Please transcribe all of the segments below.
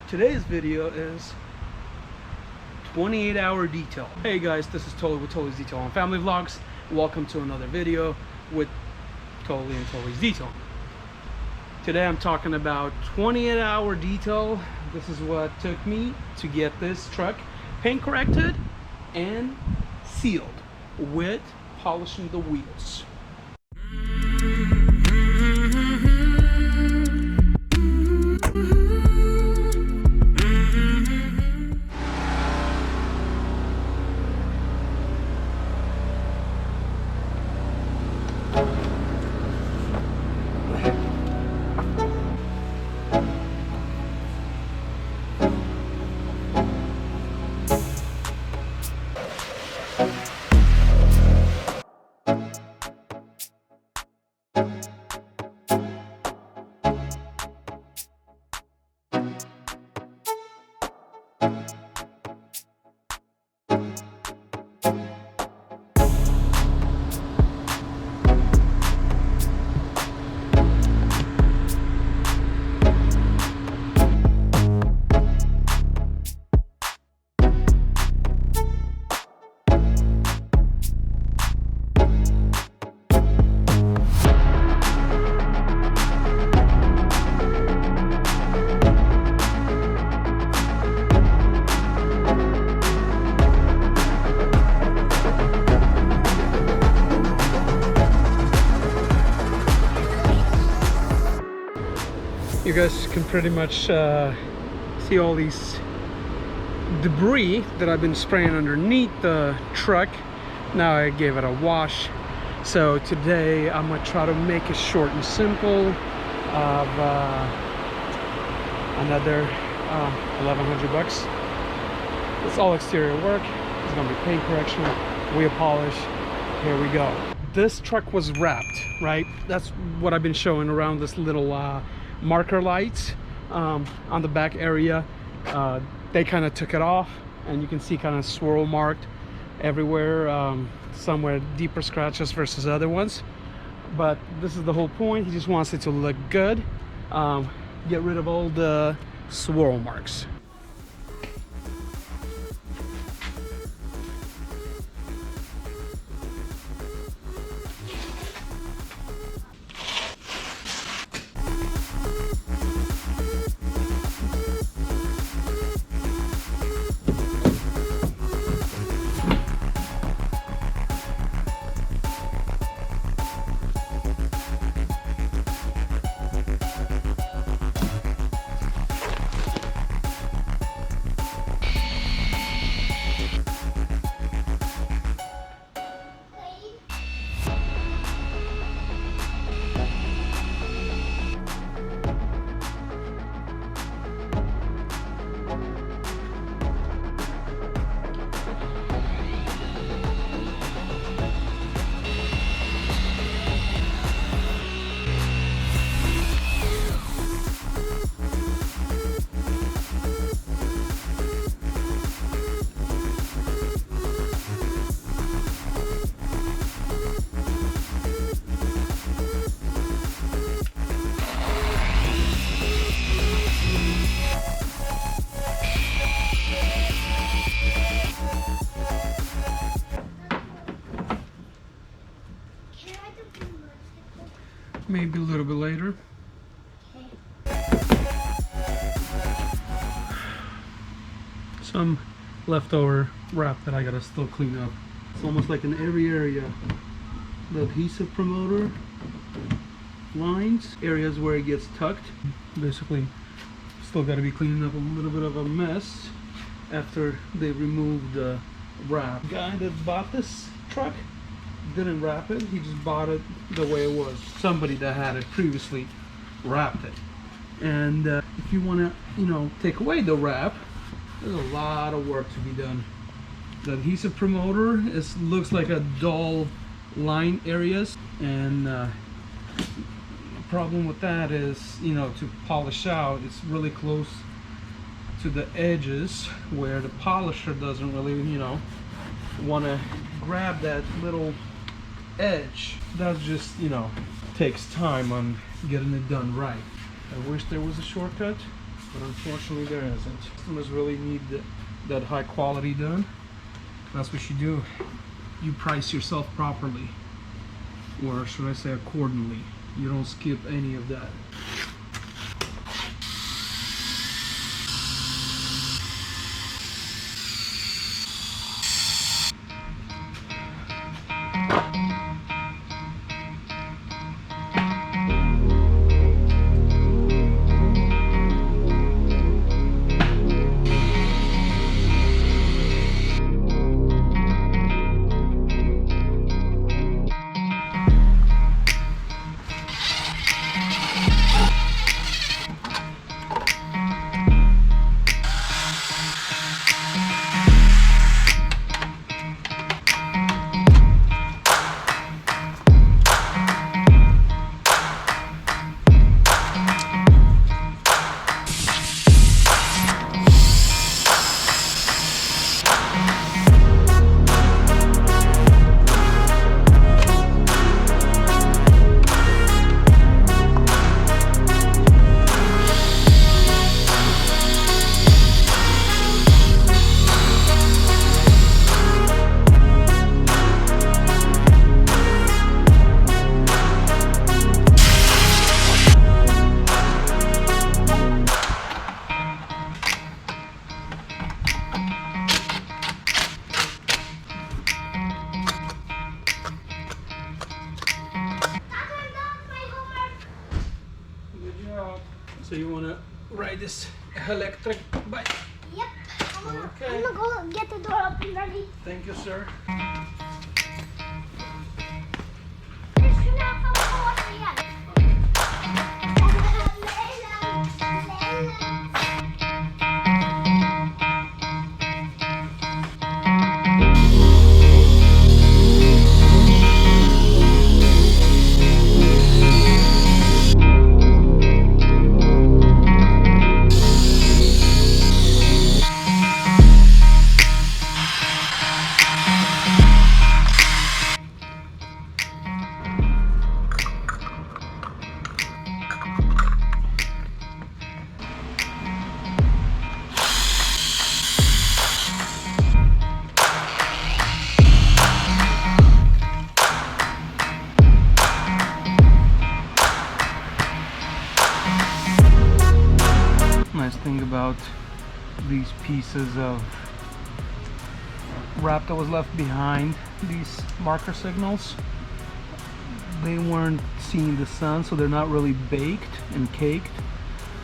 Today's video is 28-hour detail. Hey guys, this is Toly with Toly's Detail on Family Vlogs. Welcome to another video with Toly and Toly's Detail. Today I'm talking about 28-hour detail. This is what took me to get this truck paint corrected and sealed with polishing the wheels. You guys can pretty much see all these debris that I've been spraying underneath the truck. Now I gave it a wash. So today I'm gonna try to make it short and simple of another 1,100 bucks. It's all exterior work. It's gonna be paint correction, wheel polish. Here we go. This truck was wrapped, right? That's what I've been showing around this little marker lights on the back area. They kind of took it off, and you can see kind of swirl marked everywhere. Somewhere deeper scratches versus other ones, but this is the whole point. He just wants it to look good, get rid of all the swirl marks. Maybe a little bit later. Some leftover wrap that I gotta still clean up. It's almost like in every area, the adhesive promoter lines, areas where it gets tucked. Basically, still gotta be cleaning up a little bit of a mess after they removed the wrap. The guy that bought this truck didn't wrap it, he just bought it the way it was. Somebody that had it previously wrapped it. And if you want to, take away the wrap, there's a lot of work to be done. The adhesive promoter looks like a dull line areas, and the problem with that is, to polish out, it's really close to the edges where the polisher doesn't really, want to grab that little edge. That just, takes time on getting it done right. I wish there was a shortcut, but unfortunately there isn't. Customers really need that high quality done. That's what you do. You price yourself properly, or should I say accordingly. You don't skip any of that. So you want to ride this electric bike? Yep. Okay. I'm gonna go get the door open ready. Thank you, sir. Nice thing about these pieces of wrap that was left behind, these marker signals, they weren't seeing the sun, so they're not really baked and caked.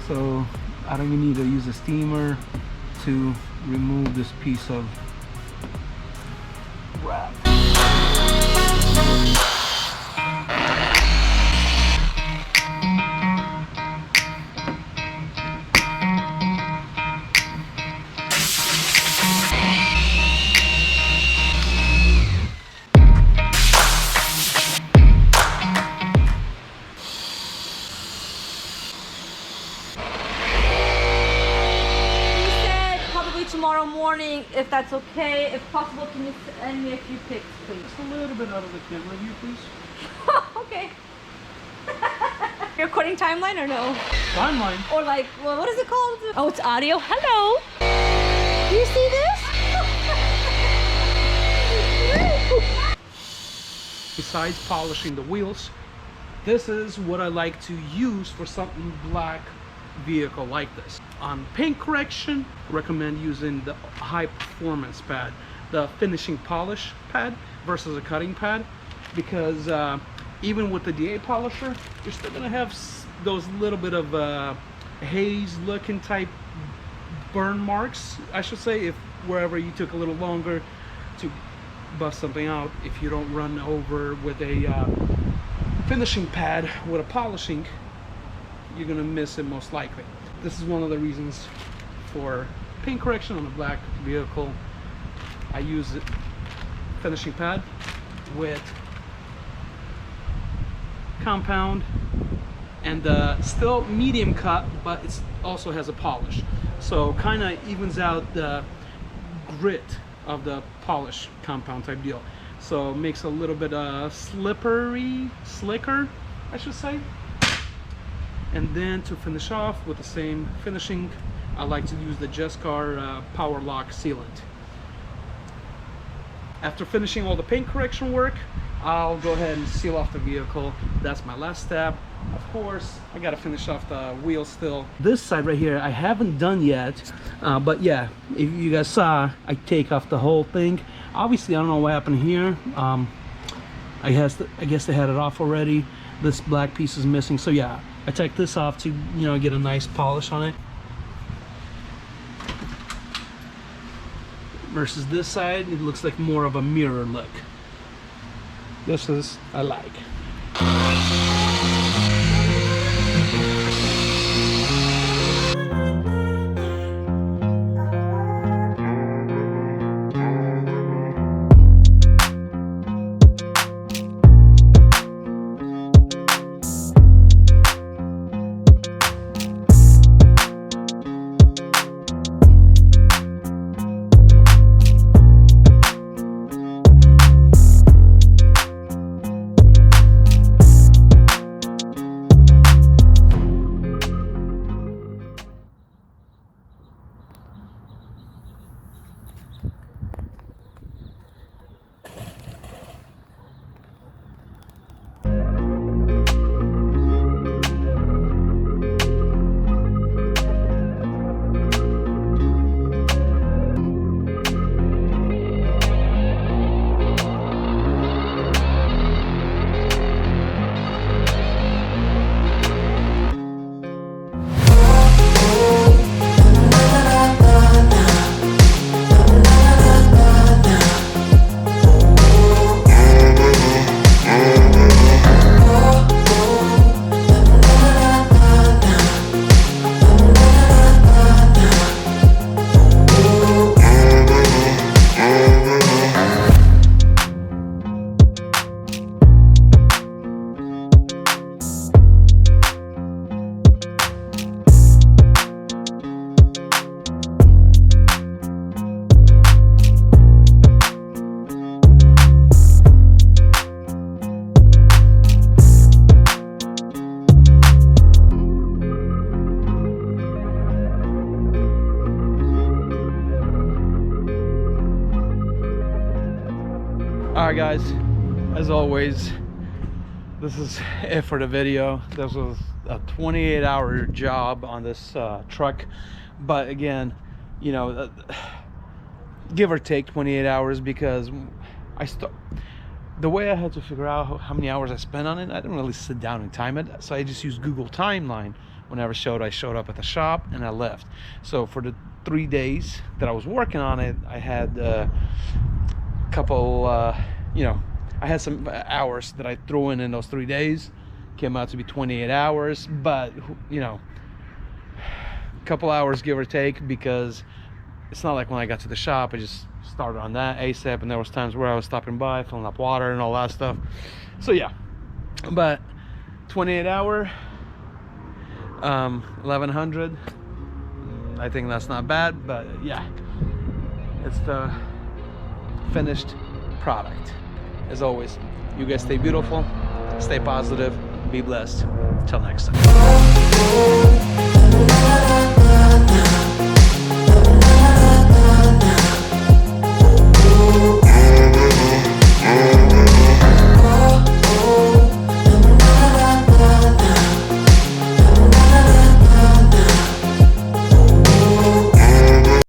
So I don't even need to use a steamer to remove this piece of wrap. Tomorrow morning, if that's okay. If possible, can you send me a few pics, please? Just a little bit out of the camera view, please. Okay. You're recording timeline or no? Timeline? Or like, well, what is it called? Oh, it's audio. Hello. Do you see this? Besides polishing the wheels, this is what I like to use for something black vehicle like this. On paint correction, recommend using the high performance pad, the finishing polish pad versus a cutting pad, because even with the DA polisher, you're still gonna have those little bit of haze looking type burn marks, I should say, if wherever you took a little longer to bust something out, if you don't run over with a finishing pad with a polishing, you're gonna miss it most likely. This is one of the reasons for paint correction on a black vehicle. I use it finishing pad with compound and still medium cut, but it also has a polish, so kind of evens out the grit of the polish compound type deal, so it makes a little bit slicker, I should say. And then to finish off with the same finishing, I like to use the Jescar Power Lock sealant. After finishing all the paint correction work, I'll go ahead and seal off the vehicle. That's my last step. Of course, I gotta finish off the wheels still. This side right here, I haven't done yet, but yeah, if you guys saw, I take off the whole thing. Obviously, I don't know what happened here. I guess they had it off already. This black piece is missing, so yeah, I take this off to, you know, get a nice polish on it. Versus this side, it looks like more of a mirror look. This is I like. Alright guys, as always, this is it for the video. This was a 28-hour job on this truck, but again, you know, give or take 28 hours, because the way I had to figure out how many hours I spent on it, I didn't really sit down and time it, so I just used Google Timeline. Whenever I showed up at the shop and I left. So for the 3 days that I was working on it, I had a couple, you know, I had some hours that I threw in those 3 days. Came out to be 28 hours, but you know, a couple hours give or take, because it's not like when I got to the shop I just started on that ASAP, and there was times where I was stopping by, filling up water and all that stuff. So yeah, but 28 hour, 1100, I think that's not bad, but yeah, it's the finished product. As always, you guys stay beautiful, stay positive, be blessed. Till next time.